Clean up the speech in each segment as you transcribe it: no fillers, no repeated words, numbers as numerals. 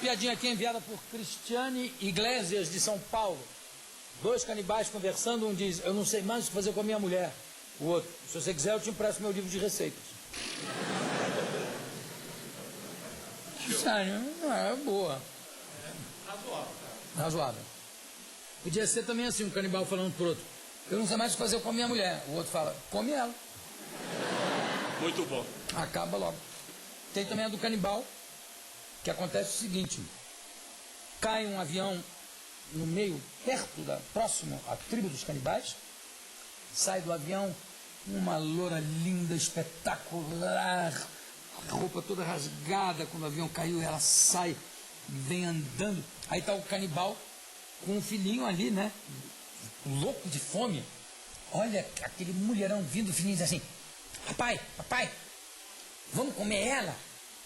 piadinha aqui enviada por Cristiane Iglesias, de São Paulo. 2 canibais conversando, um diz, eu não sei mais o que fazer com a minha mulher. O outro, se você quiser eu te empresto meu livro de receitas. Sério, é boa. Razoável. Razoável. Podia ser também assim, um canibal falando pro outro, eu não sei mais o que fazer com a minha mulher. O outro fala, come ela. Muito bom. Acaba logo. Tem também a do canibal, que acontece o seguinte, cai um avião no meio, próximo à tribo dos canibais, sai do avião uma loura linda, espetacular, roupa toda rasgada, quando o avião caiu ela sai, vem andando, aí está o canibal com um filhinho ali, né, louco de fome, olha aquele mulherão vindo, o filhinho diz assim, papai, vamos comer ela?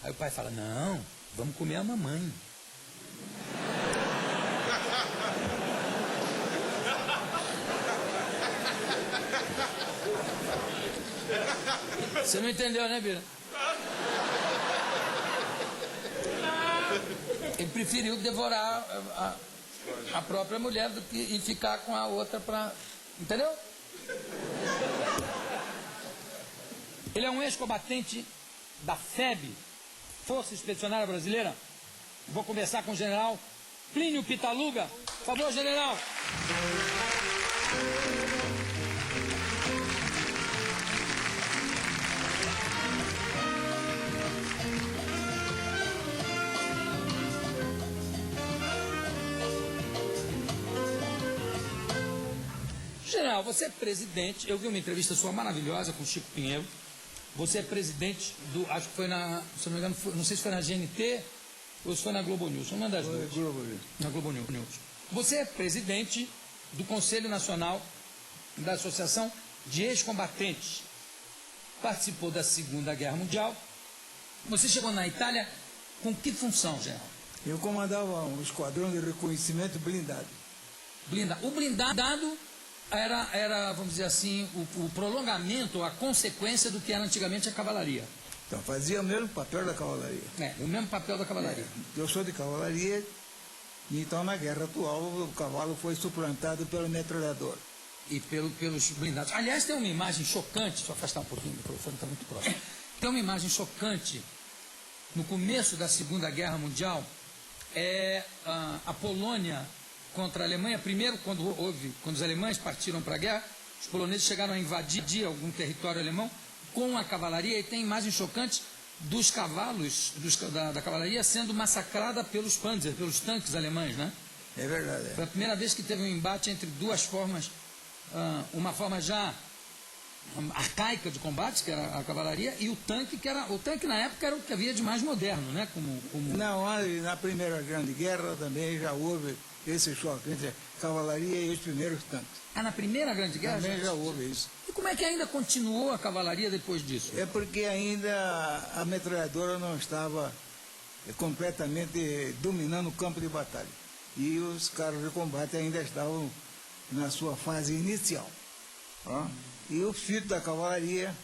Aí o pai fala, não, vamos comer a mamãe. Você não entendeu, né, Bira? Ele preferiu devorar a própria mulher do que, e ficar com a outra pra... Entendeu? Ele é um ex-combatente da FEB, Força Expedicionária Brasileira. Vou conversar com o general Plínio Pitaluga. Por favor, general. General, você é presidente, eu vi uma entrevista sua maravilhosa com o Chico Pinheiro. Você é presidente do, acho que foi na, se não me engano, não sei se foi na GNT ou se foi na Globo News, uma das duas. Na Globo News. Você é presidente do Conselho Nacional da Associação de Ex-Combatentes. Participou da Segunda Guerra Mundial. Você chegou na Itália com que função, general? Eu comandava um esquadrão de reconhecimento blindado. O blindado era, vamos dizer assim, o prolongamento, a consequência do que era antigamente a cavalaria. Então fazia o mesmo papel da cavalaria. O mesmo papel da cavalaria. Eu sou de cavalaria, e então na guerra atual o cavalo foi suplantado pelo metralhador. E pelos blindados. Aliás, tem uma imagem chocante, deixa eu afastar um pouquinho, o microfone está muito próximo. Tem uma imagem chocante, no começo da Segunda Guerra Mundial, a Polônia contra a Alemanha. Primeiro, quando os alemães partiram para a guerra, os poloneses chegaram a invadir algum território alemão com a cavalaria, e tem imagens chocantes dos cavalos da cavalaria sendo massacrada pelos Panzer, pelos tanques alemães, né? É verdade. Foi a primeira vez que teve um embate entre duas formas, uma forma já arcaica de combate, que era a cavalaria, e o tanque, o tanque na época era o que havia de mais moderno, né? Não, na Primeira Grande Guerra também já houve esse choque entre a cavalaria e os primeiros tanques. Na Primeira Grande Guerra? Também já houve isso. E como é que ainda continuou a cavalaria depois disso? É porque ainda a metralhadora não estava completamente dominando o campo de batalha. E os carros de combate ainda estavam na sua fase inicial. E o espírito da cavalaria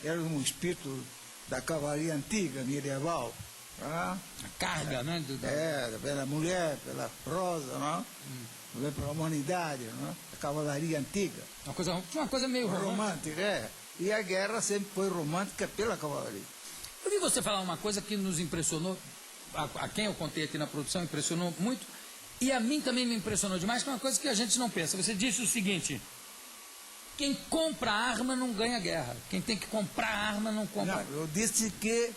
era um espírito da cavalaria antiga, medieval. A carga, né? Pela mulher, pela prosa, pela humanidade, a cavalaria antiga. Uma coisa meio romântica. E a guerra sempre foi romântica pela cavalaria. Eu vi você falar uma coisa que nos impressionou, a quem eu contei aqui na produção, impressionou muito, e a mim também me impressionou demais, que é uma coisa que a gente não pensa. Você disse o seguinte: quem compra arma não ganha guerra. Quem tem que comprar arma não compra. Não, eu disse que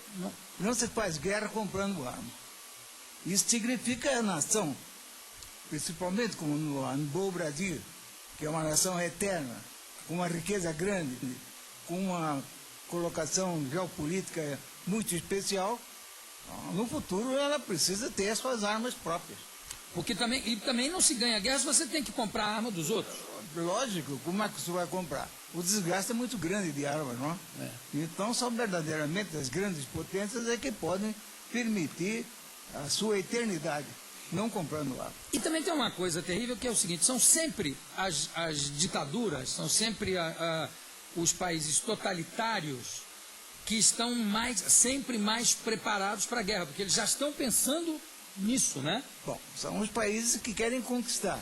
não se faz guerra comprando arma. Isso significa a nação, principalmente como no Brasil, que é uma nação eterna, com uma riqueza grande, com uma colocação geopolítica muito especial. No futuro ela precisa ter as suas armas próprias. Porque também não se ganha guerra se você tem que comprar a arma dos outros. Lógico, como é que você vai comprar? O desgaste é muito grande de armas, não é? Então são verdadeiramente as grandes potências que podem permitir a sua eternidade, não comprando armas. E também tem uma coisa terrível, que é o seguinte: são sempre as ditaduras, são sempre os países totalitários que estão sempre mais preparados para a guerra, porque eles já estão pensando nisso, né? Bom, são os países que querem conquistar.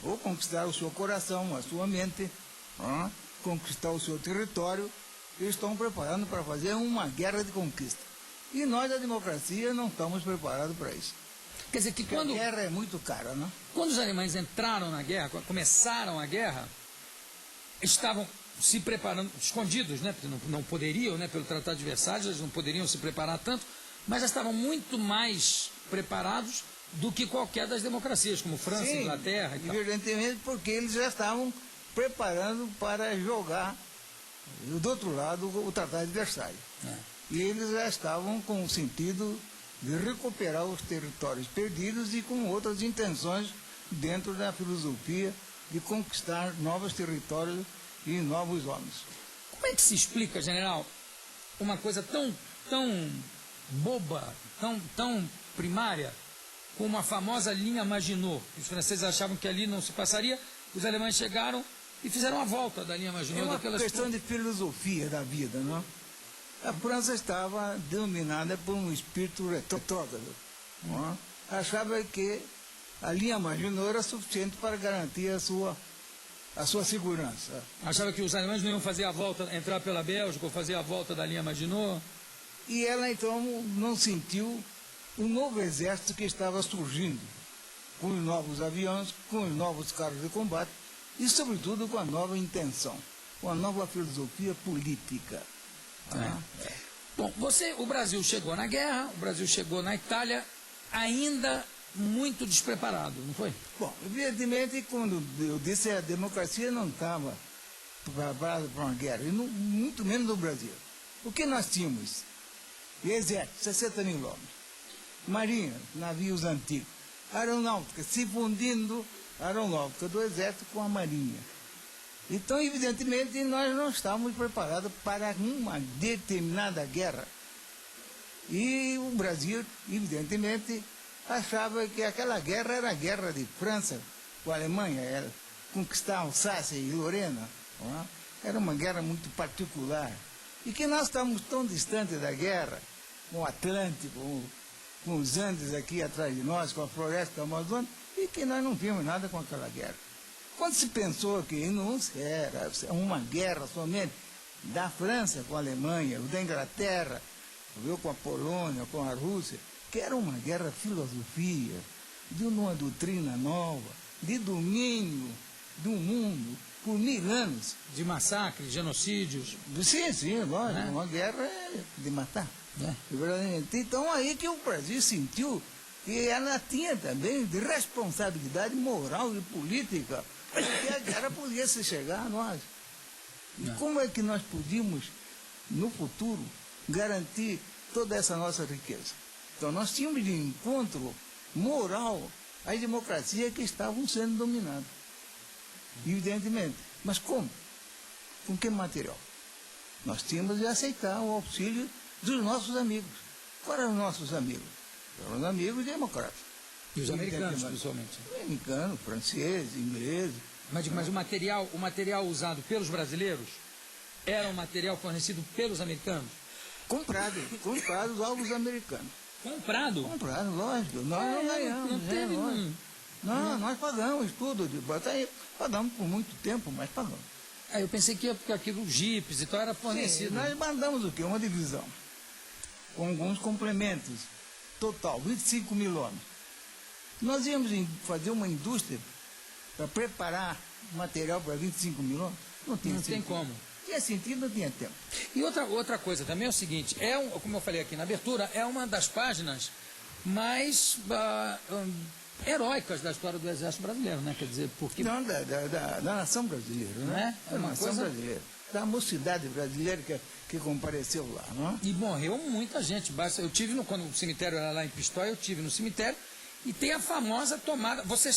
Ou conquistar o seu coração, a sua mente, conquistar o seu território, e estão preparando para fazer uma guerra de conquista. E nós, da democracia, não estamos preparados para isso. Quer dizer que Porque quando... a guerra é muito cara, né? Quando os alemães entraram na guerra, começaram a guerra, estavam se preparando, escondidos, né? Porque não poderiam, né? Pelo Tratado de Versalhes, eles não poderiam se preparar tanto, mas já estavam muito mais preparados do que qualquer das democracias, como França, Sim, Inglaterra e tal. evidentemente, porque eles já estavam preparando para jogar do outro lado o Tratado de Versalhes. E eles já estavam com o sentido de recuperar os territórios perdidos e com outras intenções dentro da filosofia de conquistar novos territórios e novos homens. Como é que se explica, general, uma coisa tão boba, tão primária, como a famosa linha Maginot? Os franceses achavam que ali não se passaria, os alemães chegaram e fizeram a volta da linha Maginot. É uma questão de filosofia da vida, não? A França estava dominada por um espírito retrógrado. Achava que a linha Maginot era suficiente para garantir a sua segurança. Achava que os alemães não iam fazer a volta, entrar pela Bélgica ou fazer a volta da linha Maginot. E ela, então, não sentiu um novo exército que estava surgindo, com os novos aviões, com os novos carros de combate e, sobretudo, com a nova intenção, com a nova filosofia política. Bom, o Brasil chegou na guerra, o Brasil chegou na Itália ainda muito despreparado, não foi? Bom, evidentemente, quando eu disse a democracia não estava preparada para uma guerra, e muito menos no Brasil. O que nós tínhamos? Exército, 60 mil homens. Marinha, navios antigos. Aeronáutica, se fundindo a aeronáutica do Exército com a Marinha. Então, evidentemente, nós não estávamos preparados para uma determinada guerra. E o Brasil, evidentemente, achava que aquela guerra era a guerra de França com a Alemanha, era conquistar Alsácia e Lorena. Era uma guerra muito particular. E que nós estávamos tão distantes da guerra, com o Atlântico, com os Andes aqui atrás de nós, com a floresta amazônica, e que nós não vimos nada com aquela guerra. Quando se pensou que não era uma guerra somente da França com a Alemanha, ou da Inglaterra, ou com a Polônia, com a Rússia, que era uma guerra de filosofia, de uma doutrina nova, de domínio do mundo por 1000 anos. De massacres, genocídios. Sim, lógico, uma guerra de matar. Então aí que o Brasil sentiu que ela tinha também de responsabilidade moral e política, porque a guerra podia se chegar a nós. E como é que nós podíamos, no futuro, garantir toda essa nossa riqueza? Então nós tínhamos de encontro moral as democracias que estavam sendo dominadas. Evidentemente. Mas como? Com que material? Nós tínhamos de aceitar o auxílio dos nossos amigos. Quais eram os nossos amigos? Eram os amigos democratas. E os americanos, principalmente. Americanos, franceses, ingleses. Mas o material usado pelos brasileiros era um material fornecido pelos americanos? Comprados aos americanos. Comprado? Comprado, lógico. Nós não ganhamos. Não teve Não, nós pagamos tudo. Pagamos por muito tempo, mas pagamos. Eu pensei que porque aquilo, jipes e tal, era fornecido. Sim, nós mandamos o quê? Uma divisão. Com alguns complementos. Total, 25 mil homens. Nós íamos fazer uma indústria para preparar material para 25 mil homens. Não tem como. Tinha sentido, não tinha tempo. E outra coisa também é o seguinte, como eu falei aqui na abertura, é uma das páginas mais heróicas da história do Exército Brasileiro, né? Quer dizer, porque... Não, da nação brasileira, né? É uma nação brasileira. Da mocidade brasileira que compareceu lá, não? E morreu muita gente. Eu tive, quando o cemitério era lá em Pistoia, eu tive no cemitério, e tem a famosa tomada. Você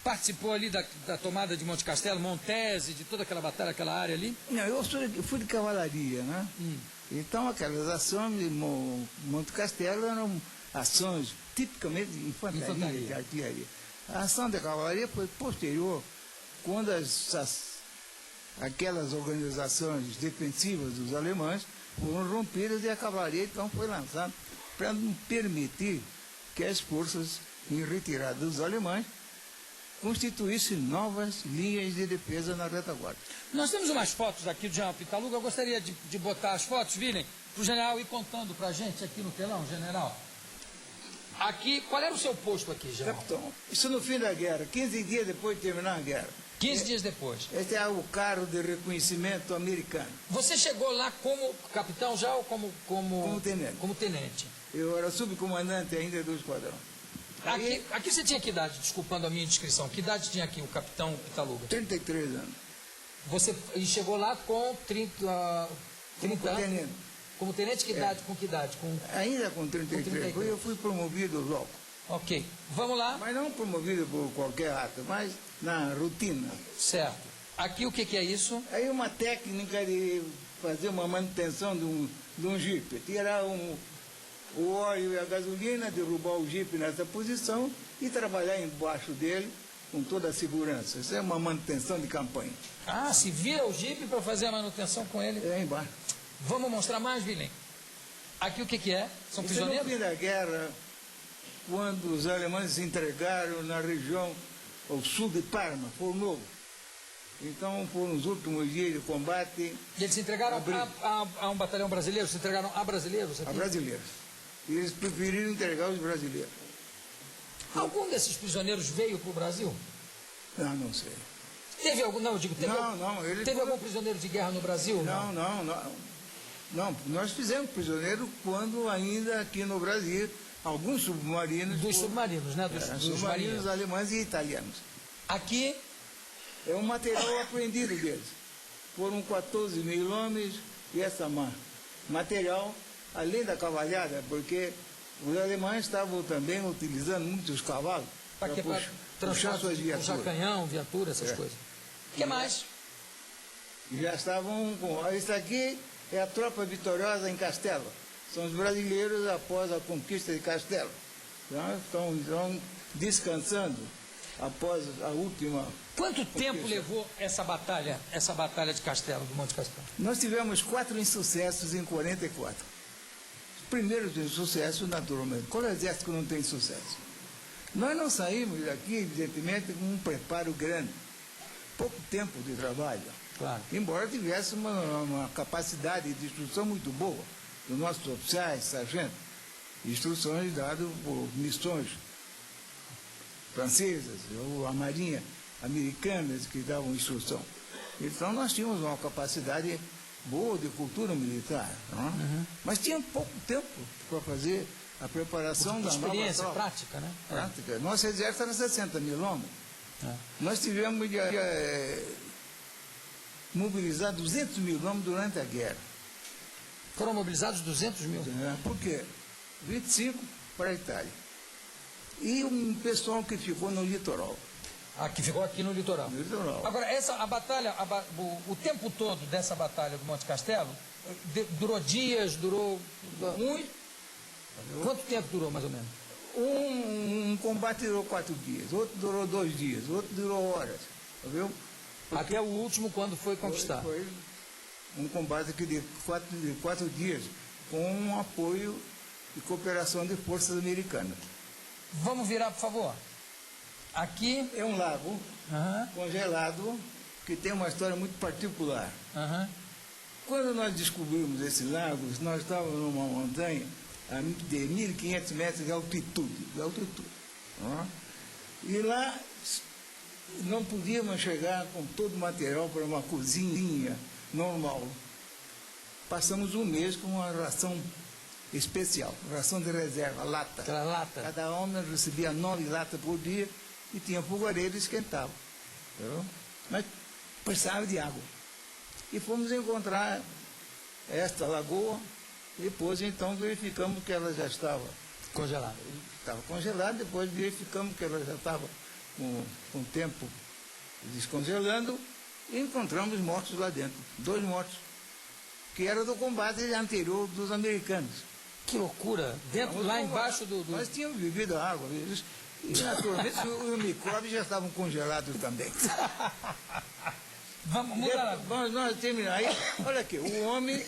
participou ali da tomada de Monte Castelo, Montese, de toda aquela batalha, aquela área ali? Não, eu fui de cavalaria, né? Então aquelas ações de Monte Castelo eram ações tipicamente de infantaria, de artilharia. A ação da cavalaria foi posterior, quando aquelas organizações defensivas dos alemães foram rompidas e a cavalaria então foi lançada para não permitir que as forças em retirada dos alemães constituíssem novas linhas de defesa na retaguarda. Nós temos umas fotos aqui do general Pitaluga, eu gostaria de botar as fotos, virem, para o general ir contando para a gente aqui no telão, general. Aqui, qual era o seu posto aqui, general? Capitão, isso no fim da guerra, 15 dias depois de terminar a guerra. 15 dias depois. Este é o carro de reconhecimento americano. Você chegou lá como capitão já ou Como tenente. Como tenente. Eu era subcomandante ainda do esquadrão. Aqui você tinha que idade, desculpando a minha indiscrição, que idade tinha aqui o capitão Pitaluga? 33 anos. Você chegou lá com 30 anos? Tenente. Como tenente, que idade? Com que idade? Ainda com 33. Com 33. Eu fui promovido logo. Ok. Vamos lá. Mas não promovido por qualquer ato, mas na rotina. Certo. Aqui o que é isso? Aí uma técnica de fazer uma manutenção de um jipe. Tirar o óleo e a gasolina, derrubar o jipe nessa posição e trabalhar embaixo dele com toda a segurança. Isso é uma manutenção de campanha. Ah, se vira o jipe para fazer a manutenção com ele. É embaixo. Vamos mostrar mais, Vilém? Aqui o que é? São Isso prisioneiros? no fim da guerra, quando os alemães se entregaram na região ao sul de Parma, Fornovo. Então foram os últimos dias de combate. E eles se entregaram a um batalhão brasileiro? Se entregaram a brasileiros aqui? A brasileiros. E eles preferiram entregar os brasileiros. Algum desses prisioneiros veio para o Brasil? Não sei. Teve algum? Não, eu digo, teve, Teve algum prisioneiro de guerra no Brasil? Não, nós fizemos prisioneiro quando ainda aqui no Brasil, alguns submarinos... Dos submarinos, né? Dos submarinos marinheiros. alemães e italianos. Aqui... É um material apreendido deles. Foram 14 mil homens e essa material, além da cavalhada, porque os alemães estavam também utilizando muitos cavalos para puxar suas viaturas. Puxar canhão, viatura, essas coisas. O que mais? Já estavam com... Isso aqui é a tropa vitoriosa em Castelo. São os brasileiros após a conquista de Castelo. Estão descansando após a última... Quanto tempo levou essa batalha de Castelo, do Monte Castelo? Nós tivemos 4 insucessos em 44. Os primeiros insucessos, naturalmente. Qual exército que não tem sucesso? Nós não saímos daqui, evidentemente, com um preparo grande. Pouco tempo de trabalho. Claro. Embora tivesse uma capacidade de instrução muito boa dos nossos oficiais, sargentos. Instruções dadas por missões francesas, ou a marinha americanas que davam instrução. Então nós tínhamos uma capacidade boa de cultura militar, não? Uhum. Mas tinha pouco tempo para fazer a preparação da nova tropa. Experiência prática, né? Prática. Nosso exército era 60 mil homens. Nós tivemos de mobilizar 200 mil homens durante a guerra. Foram mobilizados 200 mil? Por quê? 25 para a Itália. E um pessoal que ficou no litoral. Que ficou aqui no litoral. Agora, a batalha, o tempo todo dessa batalha do Monte Castelo, durou dias, durou... Quanto tempo durou, mais ou menos? Um combate durou 4 dias, outro durou 2 dias, outro durou horas. Viu? Até o último, quando foi conquistado. Foi um combate de 4 dias, com um apoio e cooperação de forças americanas. Vamos virar, por favor. Aqui é um lago congelado que tem uma história muito particular. Quando nós descobrimos esse lago, nós estávamos numa montanha de 1.500 metros de altitude. E lá não podíamos chegar com todo o material para uma cozinha normal. Passamos um mês com uma ração especial, ração de reserva, lata. Aquela lata. Cada homem recebia 9 latas por dia e tinha fogareiro e esquentava. Mas precisava de água. E fomos encontrar esta lagoa, e depois então verificamos que ela já estava congelada. Estava congelada, depois verificamos que ela já estava com o tempo descongelando e encontramos mortos lá dentro, 2 mortos, que era do combate anterior dos americanos. Que loucura! Lá embaixo do... Nós tínhamos bebido a água, e naturalmente os micróbios já estavam congelados também. Vamos mudar. Vamos nós terminar aí. Olha aqui, o homem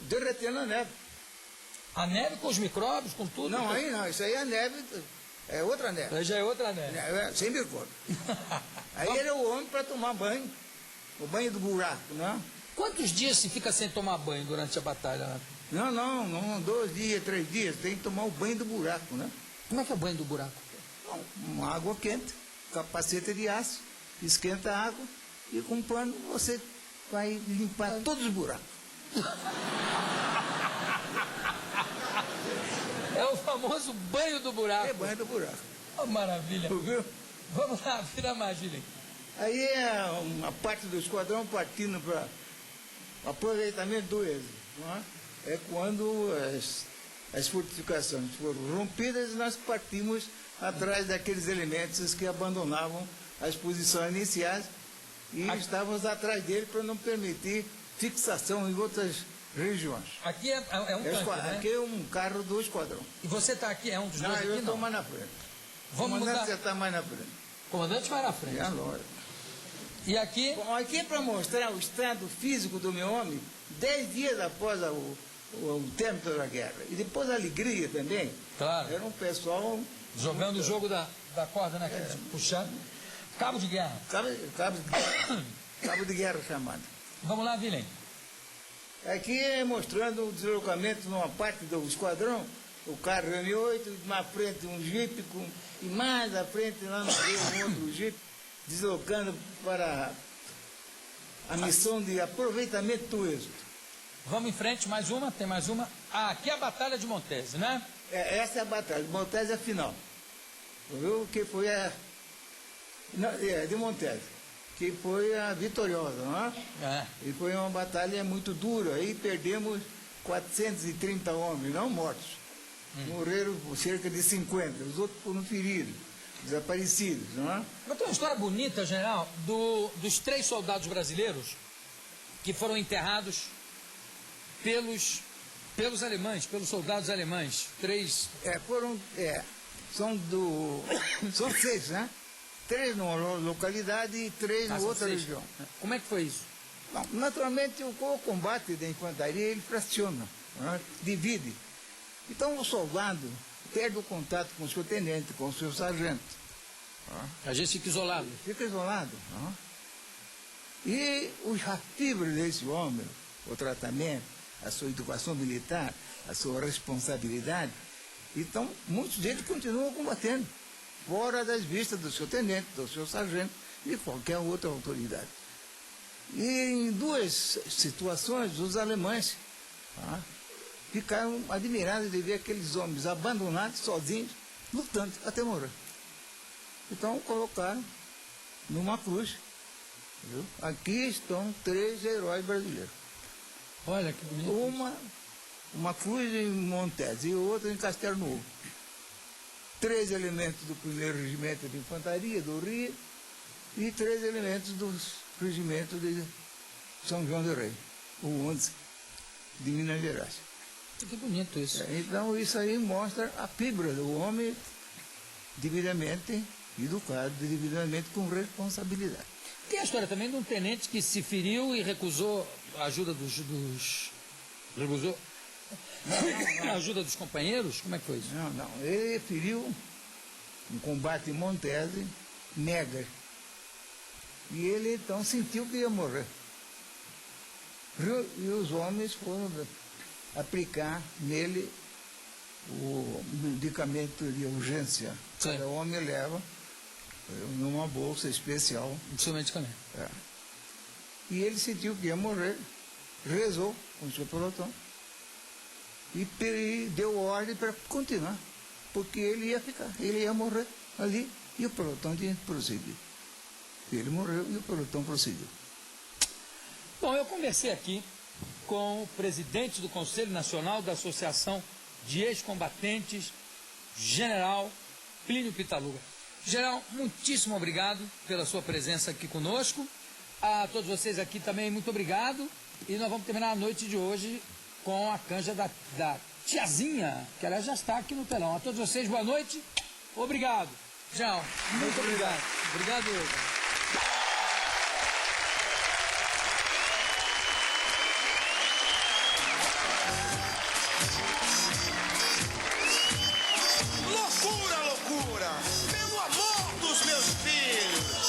derretendo a neve. A neve com os micróbios, com tudo? Não, aí não, isso aí é neve, é outra neve. Aí já é outra neve. Sem micróbio. Aí era o homem para tomar banho, o banho do buraco, né? Quantos dias se fica sem tomar banho durante a batalha? Né? Não, 2 dias, 3 dias, tem que tomar o banho do buraco, né? Como é que é o banho do buraco? Uma água quente, capacete de aço, esquenta a água e com um pano você vai limpar todos os buracos. É o famoso banho do buraco. É banho do buraco. Oh, maravilha. Viu? Vamos lá, vira a magia. Aí é uma parte do esquadrão partindo para aproveitamento do êxodo. Não é? É quando as fortificações foram rompidas e nós partimos atrás daqueles elementos que abandonavam as posições iniciais e estávamos atrás dele para não permitir fixação em outras regiões. Aqui é um tanque, né? Aqui é um carro do esquadrão. E você está aqui, é um dos dois aqui, Eu estou não? mais na frente. Vamos Comandante, mudar. você está mais na frente. Comandante vai na frente. É a lógica. E aqui, Bom, aqui é para mostrar o estado físico do meu homem 10 dias após o término da guerra. E depois a alegria também. claro, Era um pessoal jogando o jogo da corda, né? Puxando. Cabo de guerra. cabo de guerra chamado. Vamos lá, Vilém. Aqui é mostrando o deslocamento numa parte do esquadrão, o carro M8, na frente um jipe, e mais à frente lá no meio um outro jipe, deslocando para a missão de aproveitamento do êxodo. Vamos em frente, mais uma, tem mais uma. Ah, aqui é a Batalha de Montese, né? Essa é a batalha, de Montese é a final. Viu? Que foi de Montese, que foi a vitoriosa, não é? É. E foi uma batalha muito dura, aí perdemos 430 homens, não mortos. Morreram cerca de 50, os outros foram feridos, desaparecidos, não é? Mas tem uma história bonita, general, dos 3 soldados brasileiros que foram enterrados pelos alemães, pelos soldados alemães. 3. São 6, né? 3 numa localidade e 3 em outra 6. região. Como é que foi isso? Bom, naturalmente, o combate da infantaria, ele fraciona, não é? Divide. Então, o soldado perde o contato com o seu tenente, com o seu sargento. A gente fica isolado. Fica isolado. Não é? E a fibra desse homem, o tratamento, a sua educação militar, a sua responsabilidade, então, muitos deles continuam combatendo, fora das vistas do seu tenente, do seu sargento, e de qualquer outra autoridade. E em 2 situações, os alemães ficaram admirados de ver aqueles homens abandonados, sozinhos, lutando até morrer. Então colocaram numa cruz. Viu? Aqui estão 3 heróis brasileiros. Olha que bonito. Uma cruz em Montese e outra em Castelo Novo. 3 elementos do 1º Regimento de Infantaria do Rio e 3 elementos do Regimento de São João do Rei, o 11 de Minas Gerais. Que bonito isso. Então isso aí mostra a fibra do homem devidamente educado, devidamente com responsabilidade. Tem a história também de um tenente que se feriu e recusou a ajuda recusou a ajuda dos companheiros? Como é que foi isso? Não. Ele feriu um combate em Montese, Negas. E ele então sentiu que ia morrer. E os homens foram aplicar nele o medicamento de urgência. Sim. Cada homem leva numa bolsa especial. O seu medicamento. E ele sentiu que ia morrer, rezou com o seu pelotão e deu ordem para continuar, porque ele ia ficar, ele ia morrer ali e o pelotão tinha que prosseguir. Ele morreu e o pelotão prosseguiu. Bom, eu conversei aqui com o presidente do Conselho Nacional da Associação de Ex-Combatentes, General Plínio Pitaluga. General, muitíssimo obrigado pela sua presença aqui conosco. A todos vocês aqui também, muito obrigado. E nós vamos terminar a noite de hoje com a canja da tiazinha, que ela já está aqui no telão. A todos vocês, boa noite. Obrigado. General, muito obrigado. Obrigado. dos meus filhos.